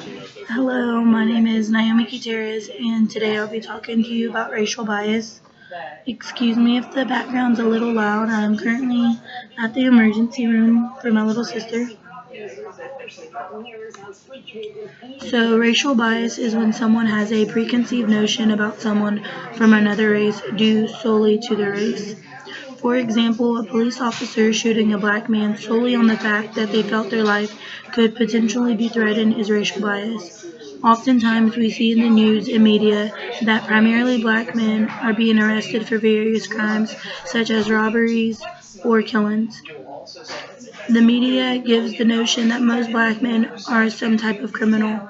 Hello, my name is Naomi Gutierrez, and today I'll be talking to you about racial bias. Excuse me if the background's a little loud. I'm currently at the emergency room for my little sister. So, racial bias is when someone has a preconceived notion about someone from another race due solely to their race. For example, a police officer shooting a black man solely on the fact that they felt their life could potentially be threatened is racial bias. Oftentimes, we see in the news and media that primarily black men are being arrested for various crimes, such as robberies or killings. The media gives the notion that most black men are some type of criminal.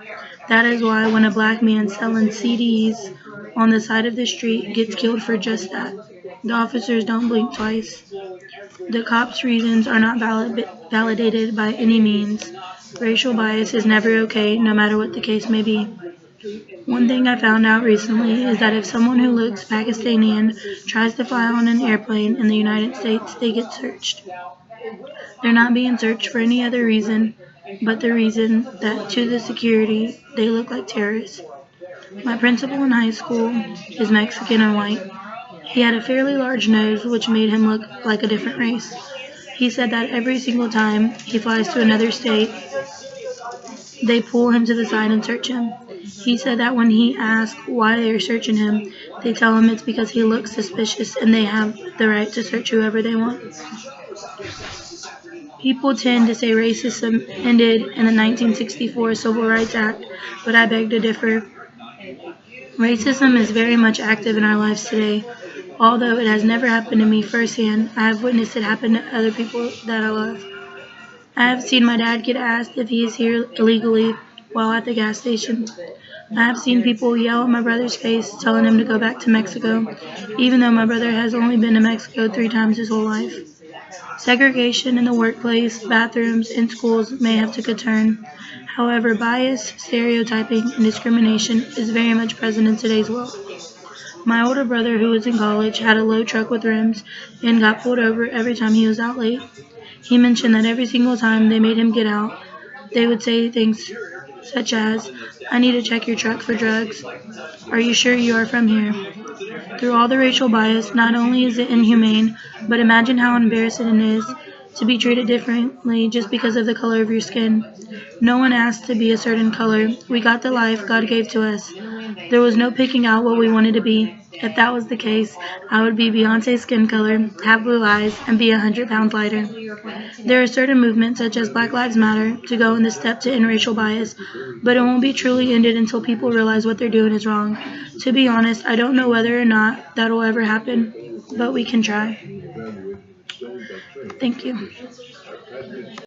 That is why when a black man selling CDs on the side of the street gets killed for just that, the officers don't blink twice. The cops' reasons are not validated by any means. Racial bias is never okay, no matter what the case may be. One thing I found out recently is that if someone who looks Pakistani tries to fly on an airplane in the United States, they get searched. They're not being searched for any other reason but the reason that to the security they look like terrorists. My principal in high school is Mexican and white. He had a fairly large nose, which made him look like a different race. He said that every single time he flies to another state, they pull him to the side and search him. He said that when he asks why they're searching him, they tell him it's because he looks suspicious and they have the right to search whoever they want. People tend to say racism ended in the 1964 Civil Rights Act, but I beg to differ. Racism is very much active in our lives today. Although it has never happened to me firsthand, I have witnessed it happen to other people that I love. I have seen my dad get asked if he is here illegally while at the gas station. I have seen people yell at my brother's face, telling him to go back to Mexico, even though my brother has only been to Mexico 3 times his whole life. Segregation in the workplace, bathrooms, and schools may have took a turn. However, bias, stereotyping, and discrimination is very much present in today's world. My older brother, who was in college, had a low truck with rims and got pulled over every time he was out late. He mentioned that every single time they made him get out, they would say things such as, "I need to check your truck for drugs. Are you sure you are from here?" Through all the racial bias, not only is it inhumane, but imagine how embarrassing it is to be treated differently just because of the color of your skin. No one asked to be a certain color. We got the life God gave to us. There was no picking out what we wanted to be. If that was the case, I would be Beyonce's skin color, have blue eyes, and be 100 pounds lighter. There are certain movements, such as Black Lives Matter, to go in the step to end racial bias, but it won't be truly ended until people realize what they're doing is wrong. To be honest, I don't know whether or not that'll ever happen, but we can try. Thank you.